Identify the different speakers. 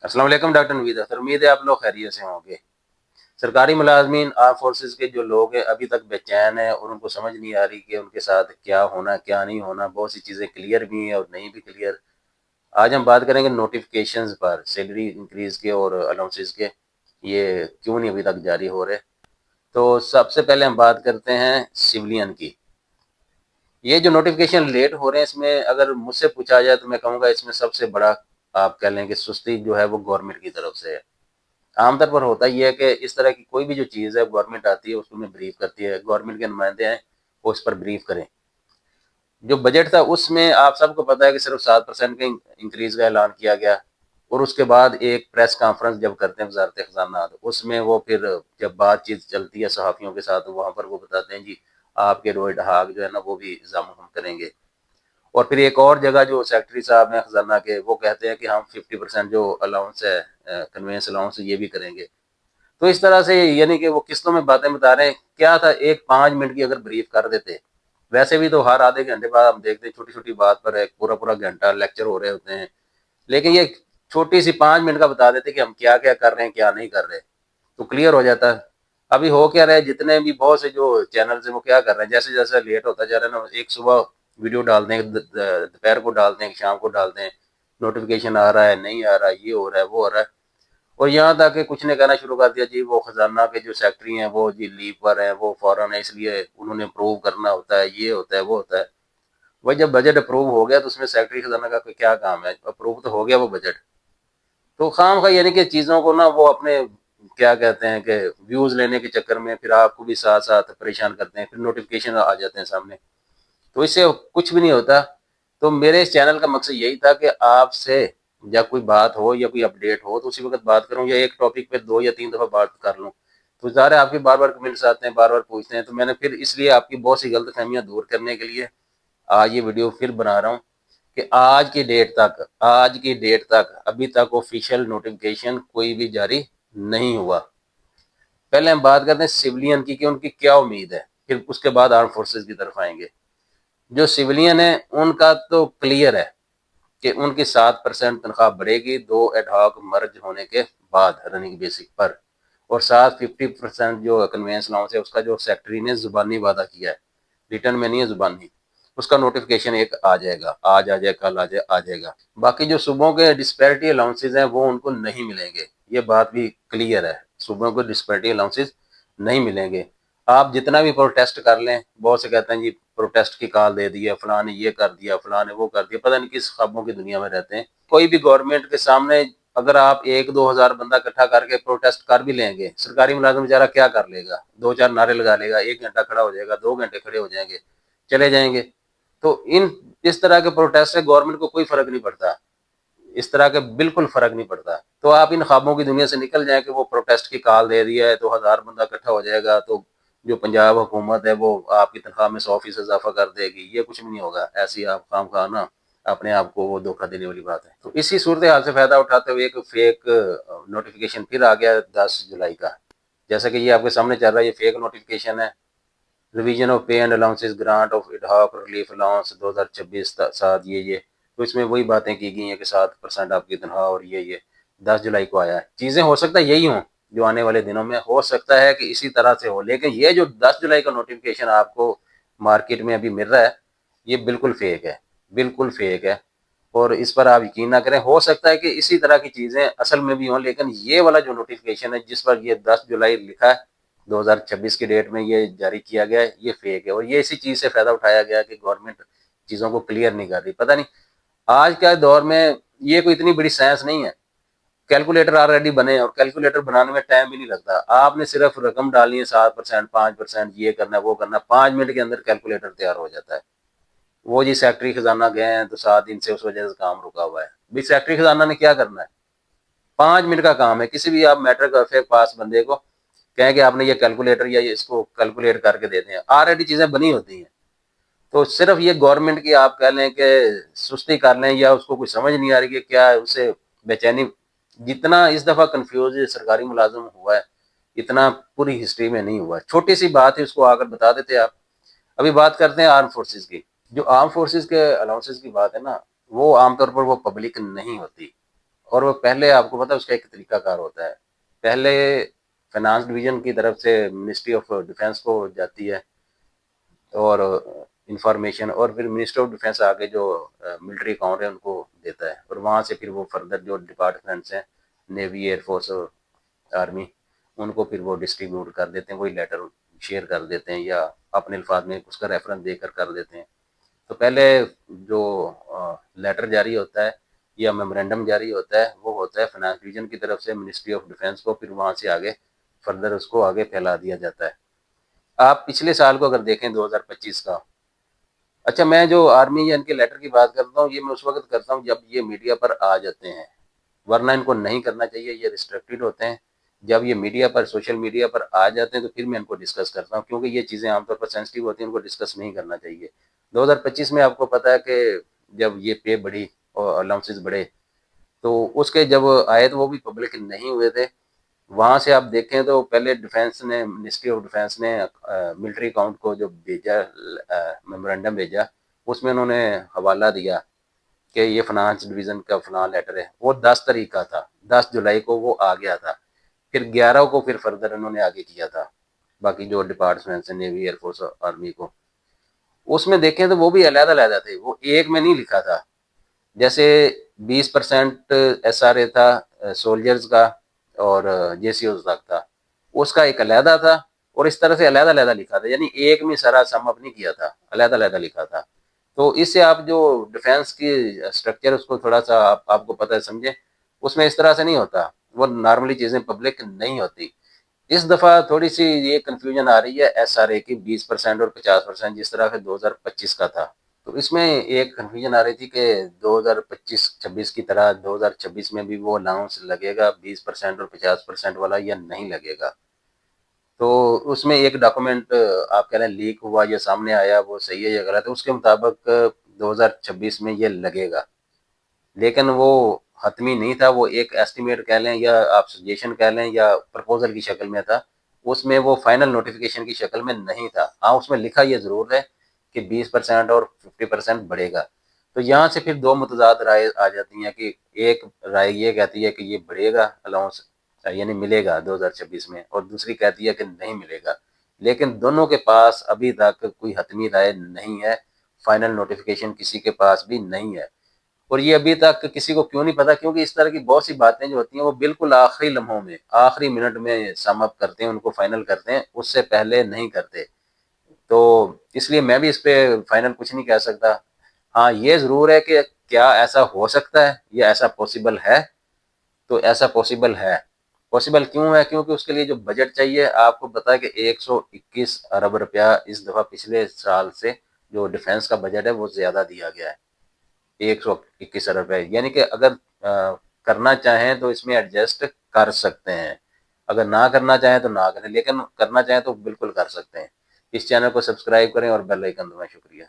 Speaker 1: السلام علیکم ڈاکٹر نوید اختر، امید ہے آپ لوگ خیریت سے ہوں گے۔ سرکاری ملازمین آرم فورسز کے جو لوگ ہیں ابھی تک بے چین ہیں اور ان کو سمجھ نہیں آ رہی کہ ان کے ساتھ کیا ہونا کیا نہیں ہونا، بہت سی چیزیں کلیئر بھی ہیں اور نہیں بھی کلیئر۔ آج ہم بات کریں گے نوٹیفیکیشنز پر، سیلری انکریز کے اور الاؤنسز کے، یہ کیوں نہیں ابھی تک جاری ہو رہے۔ تو سب سے پہلے ہم بات کرتے ہیں سولین کی۔ یہ جو نوٹیفیکیشن لیٹ ہو رہے ہیں، اس میں اگر مجھ سے پوچھا جائے تو میں کہوں گا اس میں سب سے بڑا آپ کہہ لیں کہ سستی جو ہے وہ گورنمنٹ کی طرف سے ہے۔ عام طور پر ہوتا یہ ہے کہ اس طرح کی کوئی بھی جو چیز ہے گورنمنٹ آتی ہے اس کو میں بریف کرتی ہے، گورنمنٹ کے نمائندے ہیں وہ اس پر بریف کریں۔ جو بجٹ تھا اس میں آپ سب کو پتا ہے کہ صرف 7% کا انکریز کا اعلان کیا گیا، اور اس کے بعد ایک پریس کانفرنس جب کرتے ہیں وزارت خزانہ تو اس میں وہ پھر جب بات چیت چلتی ہے صحافیوں کے ساتھ وہاں پر وہ بتاتے ہیں جی آپ کے روئے ڈھاک جو ہے نا وہ بھی اضافہ ہم کریں گے۔ اور پھر ایک اور جگہ جو سیکٹری صاحب ہیں خزانہ کے وہ کہتے ہیں کہ ہم 50% جو الاؤنس ہے کنوینس الاؤنس یہ بھی کریں گے۔ تو اس طرح سے یعنی کہ وہ قسطوں میں باتیں بتا رہے ہیں۔ کیا تھا ایک 5 منٹ کی اگر بریف کر دیتے، ویسے بھی تو ہر آدھے گھنٹے بعد ہم دیکھتے ہیں چھوٹی چھوٹی بات پر ایک پورا پورا گھنٹہ لیکچر ہو رہے ہوتے ہیں، لیکن یہ چھوٹی سی 5 منٹ کا بتا دیتے کہ ہم کیا کیا کر رہے ہیں کیا نہیں کر رہے تو کلیئر ہو جاتا ہے۔ ابھی ہو کیا رہے جتنے بھی بہت سے جو چینلز ہیں وہ کیا کر رہے ہیں، جیسے جیسے لیٹ ہوتا جا رہا ہے نا، ایک صبح ویڈیو ڈال دیں، دوپہر کو ڈال دیں، شام کو ڈال دیں، نوٹیفیکیشن آ رہا ہے نہیں آ رہا، یہ ہو رہا ہے وہ ہو رہا ہے۔ اور یہاں تک کہ کچھ نے کہنا شروع کر دیا جی وہ خزانہ کے جو سیکٹری ہیں وہ جی لیو پر ہیں، وہ فوراً اس لیے انہوں نے اپروو کرنا ہوتا ہے، یہ ہوتا ہے وہ ہوتا ہے۔ وہ جب بجٹ اپروو ہو گیا تو اس میں سیکٹری خزانہ کا کیا کام ہے، اپروو تو ہو گیا وہ بجٹ، تو خام خواہ یعنی کہ چیزوں کو نا وہ اپنے کیا کہتے ہیں کہ ویوز لینے کے چکر میں پھر آپ کو بھی ساتھ ساتھ پریشان کرتے ہیں، پھر نوٹیفیکیشن آ جاتے ہیں سامنے، تو اس سے کچھ بھی نہیں ہوتا۔ تو میرے اس چینل کا مقصد یہی تھا کہ آپ سے یا کوئی بات ہو یا کوئی اپڈیٹ ہو تو اسی وقت بات کروں، یا ایک ٹاپک پہ 2 یا 3 دفعہ بات کر لوں۔ تو ظاہر ہے آپ کے بار بار کمنٹس آتے ہیں، بار بار پوچھتے ہیں، تو میں نے پھر اس لیے آپ کی بہت سی غلط فہمیاں دور کرنے کے لیے آج یہ ویڈیو پھر بنا رہا ہوں کہ آج کی ڈیٹ تک ابھی تک آفیشیل نوٹیفیکیشن کوئی بھی جاری نہیں ہوا۔ پہلے ہم بات کرتے ہیں سولین کی کہ ان کی کیا امید ہے، پھر اس کے بعد آرم فورسز کی طرف آئیں گے۔ جو سولین ہیں ان کا تو کلیئر ہے کہ ان کی 7% تنخواہ بڑھے گی 2 ایڈ ہاک مرج ہونے کے بعد رننگ بیسک پر، اور ساتھ 50% جو کنوینس الاؤنس ہے اس کا جو سیکٹری نے زبانی وعدہ کیا ہے، ریٹرن میں نہیں ہے زبانی، اس کا نوٹیفیکیشن ایک آ جائے گا، آج آ جائے کل آ جائے گا۔ باقی جو صوبوں کے ڈسپیرٹی الاؤنسز ہیں وہ ان کو نہیں ملیں گے، یہ بات بھی کلیئر ہے، صوبوں کو ڈسپیرٹی الاؤنسز نہیں ملیں گے۔ آپ جتنا بھی پروٹیسٹ کر لیں، بہت سے کہتے ہیں جی پروٹیسٹ کی کال دے دیا، فلاں نے یہ کر دیا، فلاں نے وہ کر دیا، پتہ نہیں کس خوابوں کی دنیا میں رہتے ہیں۔ کوئی بھی گورنمنٹ کے سامنے اگر آپ 1-2 ہزار بندہ اکٹھا کر کے پروٹیسٹ کر بھی لیں گے، سرکاری ملازم بیچارہ کیا کر لے گا، 2-4 نعرے لگا لے گا، 1 گھنٹہ کھڑا ہو جائے گا، 2 گھنٹے کھڑے ہو جائیں گے، چلے جائیں گے۔ تو اس طرح کے پروٹیسٹ سے گورنمنٹ کو کوئی فرق نہیں پڑتا، اس طرح کے بالکل فرق نہیں پڑتا۔ تو آپ ان خوابوں کی دنیا سے نکل جائیں کہ وہ پروٹیسٹ کی کال دے دیا ہے تو 1000 بندہ اکٹھا ہو جائے گا تو جو پنجاب حکومت ہے وہ آپ کی تنخواہ میں 100% اضافہ کر دے گی، یہ کچھ بھی نہیں ہوگا۔ ایسی آپ خام خواہ نا اپنے آپ کو وہ دھوکہ دینے والی بات ہے۔ تو اسی صورتحال سے فائدہ اٹھاتے ہوئے ایک فیک نوٹیفیکیشن پھر آ گیا 10 جولائی کا، جیسا کہ یہ آپ کے سامنے چل رہا ہے، یہ فیک نوٹیفیکیشن ہے۔ Revision of pay and allowances grant of ad hoc relief allowance 2026-7، یہ تو اس میں وہی باتیں کی گئی ہیں کہ 7% آپ کی تنخواہ، اور یہ 10 جولائی کو آیا ہے۔ چیزیں ہو سکتا ہے یہی ہوں جو آنے والے دنوں میں ہو سکتا ہے کہ اسی طرح سے ہو، لیکن یہ جو 10 جولائی کا نوٹیفیکیشن آپ کو مارکیٹ میں ابھی مل رہا ہے یہ بالکل فیک ہے، بالکل فیک ہے، اور اس پر آپ یقین نہ کریں۔ ہو سکتا ہے کہ اسی طرح کی چیزیں اصل میں بھی ہوں، لیکن یہ والا جو نوٹیفیکیشن ہے جس پر یہ 10 جولائی لکھا ہے 2026 کی ڈیٹ میں یہ جاری کیا گیا ہے، یہ فیک ہے، اور یہ اسی چیز سے فائدہ اٹھایا گیا کہ گورنمنٹ چیزوں کو کلیئر نہیں کر رہی۔ پتہ نہیں آج کے دور میں یہ کوئی اتنی بڑی سائنس نہیں ہے، کیلکولیٹر آلریڈی بنے اور کیلکولیٹر بنانے میں ٹائم بھی نہیں لگتا، آپ نے صرف رقم ڈالنی ہے 7%، 5%، یہ کرنا ہے وہ کرنا، 5 منٹ کے اندر کیلکولیٹر تیار ہو جاتا ہے۔ وہ جی سیکٹری خزانہ گئے ہیں تو 7 دن سے اس وجہ سے کام رکا ہوا ہے، بھی سیکٹری خزانہ نے کیا کرنا ہے، 5 منٹ کا کام ہے۔ کسی بھی آپ میٹرک افیئر پاس بندے کو کہیں کہ آپ نے یہ کیلکولیٹر یا اس کو کیلکولیٹ کر کے دے دیں، آلریڈی چیزیں بنی ہوتی ہیں۔ تو صرف یہ گورنمنٹ کی آپ کہہ لیں کہ سستی کر لیں یا اس کو کوئی سمجھ نہیں آ رہی کہ کیا اسے بے چینی، جتنا اس دفعہ کنفیوز سرکاری ملازم ہوا ہے اتنا پوری ہسٹری میں نہیں ہوا ہے۔ چھوٹی سی بات ہے اس کو آ کر بتا دیتے آپ۔ ابھی بات کرتے ہیں آرم فورسز کی۔ جو آرم فورسز کے الاؤنسز کی بات ہے نا، وہ عام طور پر وہ پبلک نہیں ہوتی، اور وہ پہلے آپ کو پتا اس کا ایک طریقہ کار ہوتا ہے، پہلے فائنانس ڈویژن کی طرف سے منسٹری آف ڈیفینس کو جاتی ہے اور انفارمیشن، اور پھر منسٹر آف ڈیفینس آگے جو ملٹری اکاؤنٹ ہے ان کو دیتا ہے، اور وہاں سے پھر وہ فردر جو ڈپارٹمنٹس ہیں، نیوی، ایئر فورس، آرمی، ان کو پھر وہ ڈسٹریبیوٹ کر دیتے ہیں، وہی لیٹر شیئر کر دیتے ہیں یا اپنے الفاظ میں اس کا ریفرنس دے کر دیتے ہیں۔ تو پہلے جو لیٹر جاری ہوتا ہے یا میمورینڈم جاری ہوتا ہے وہ ہوتا ہے فائنانس ڈویژن کی طرف سے منسٹری آف ڈیفینس کو، پھر وہاں سے آگے فردر اس کو آگے پھیلا دیا جاتا ہے۔ آپ پچھلے سال کو اگر دیکھیں 2025 کا، اچھا میں جو آرمی یا ان کے لیٹر کی بات کرتا ہوں یہ میں اس وقت کرتا ہوں جب یہ میڈیا پر آ جاتے ہیں، ورنہ ان کو نہیں کرنا چاہیے، یہ ریسٹرکٹیڈ ہوتے ہیں۔ جب یہ میڈیا پر، سوشل میڈیا پر آ جاتے ہیں تو پھر میں ان کو ڈسکس کرتا ہوں، کیونکہ یہ چیزیں عام طور پر سینسٹیو ہوتی ہیں، ان کو ڈسکس نہیں کرنا چاہیے۔ 2025 میں آپ کو پتا ہے کہ جب یہ پے بڑھی اور الاؤنسز بڑھے تو اس کے جب آئے تو وہ بھی پبلک نہیں ہوئے تھے۔ وہاں سے آپ دیکھیں تو پہلے ڈیفینس نے، منسٹری آف ڈیفینس نے ملٹری اکاؤنٹ کو جو بھیجا، میمورینڈم بھیجا، اس میں انہوں نے حوالہ دیا کہ یہ فنانس ڈویژن کا فلاں لیٹر ہے، وہ 10 تاریخ کا تھا، 10 جولائی کو وہ آ گیا تھا، پھر 11 کو پھر فردر انہوں نے آگے کیا تھا باقی جو ڈپارٹمنٹس ہیں، نیوی، ایئر فورس، آرمی کو۔ اس میں دیکھیں تو وہ بھی علیحدہ علیحدہ تھے، وہ ایک میں نہیں لکھا تھا۔ جیسے 20% ایس آر اے تھا سولجرز کا اور جے سی اوز تک تھا، اس کا ایک علیحدہ تھا، اور اس طرح سے علیحدہ علیحدہ لکھا تھا، یعنی ایک میں سارا سم اپ نہیں کیا تھا، علیحدہ علیحدہ لکھا تھا۔ تو اس سے آپ جو ڈیفینس کی اسٹرکچر اس کو تھوڑا سا آپ کو پتہ ہے سمجھیں، اس میں اس طرح سے نہیں ہوتا، وہ نارملی چیزیں پبلک نہیں ہوتی۔ اس دفعہ تھوڑی سی یہ کنفیوژن آ رہی ہے ایس آر اے کی 20% اور 50%، جس طرح سے 2025 کا تھا، تو اس میں ایک کنفیوژن آ رہی تھی کہ 2025-26 کی طرح 2026 میں بھی وہ الاؤنس لگے گا 20% اور 50% والا یا نہیں لگے گا۔ تو اس میں ایک ڈاکومنٹ آپ کہہ رہے ہیں لیک ہوا یا سامنے آیا، وہ صحیح ہے یا غلط ہے، اس کے مطابق 2026 میں یہ لگے گا، لیکن وہ حتمی نہیں تھا، وہ ایک ایسٹیمیٹ کہہ لیں یا آپ سجیشن کہہ لیں یا پرپوزل کی شکل میں تھا، اس میں وہ فائنل نوٹیفیکیشن کی شکل میں نہیں تھا۔ ہاں اس میں لکھا یہ ضرور ہے کہ 20% اور 50% بڑھے گا۔ تو یہاں سے پھر دو متضاد رائے آ جاتی ہیں کہ ایک رائے یہ کہتی ہے کہ یہ بڑھے گا الاؤنس، یعنی ملے گا 2026 میں، اور دوسری کہتی ہے کہ نہیں ملے گا، لیکن دونوں کے پاس ابھی تک کوئی حتمی رائے نہیں ہے، فائنل نوٹیفیکیشن کسی کے پاس بھی نہیں ہے۔ اور یہ ابھی تک کسی کو کیوں نہیں پتا، کیونکہ اس طرح کی بہت سی باتیں جو ہوتی ہیں وہ بالکل آخری لمحوں میں، آخری منٹ میں سم اپ کرتے ہیں، ان کو فائنل کرتے ہیں، اس سے پہلے نہیں کرتے۔ تو اس لیے میں بھی اس پہ فائنل کچھ نہیں کہہ سکتا۔ ہاں یہ ضرور ہے کہ کیا ایسا ہو سکتا ہے یا ایسا پاسبل ہے، تو ایسا پاسبل ہے۔ پاسبل کیوں ہے؟ کیونکہ اس کے لیے جو بجٹ چاہیے، آپ کو پتا ہے کہ 121 ارب روپیہ اس دفعہ پچھلے سال سے جو ڈیفینس کا بجٹ ہے وہ زیادہ دیا گیا ہے، 121 ارب روپے، یعنی کہ اگر کرنا چاہیں تو اس میں ایڈجسٹ کر سکتے ہیں، اگر نہ کرنا چاہیں تو نہ کریں، لیکن کرنا چاہیں تو بالکل کر سکتے ہیں۔ اس چینل کو سبسکرائب کریں اور بیل آئیکن دبائیں۔ شکریہ۔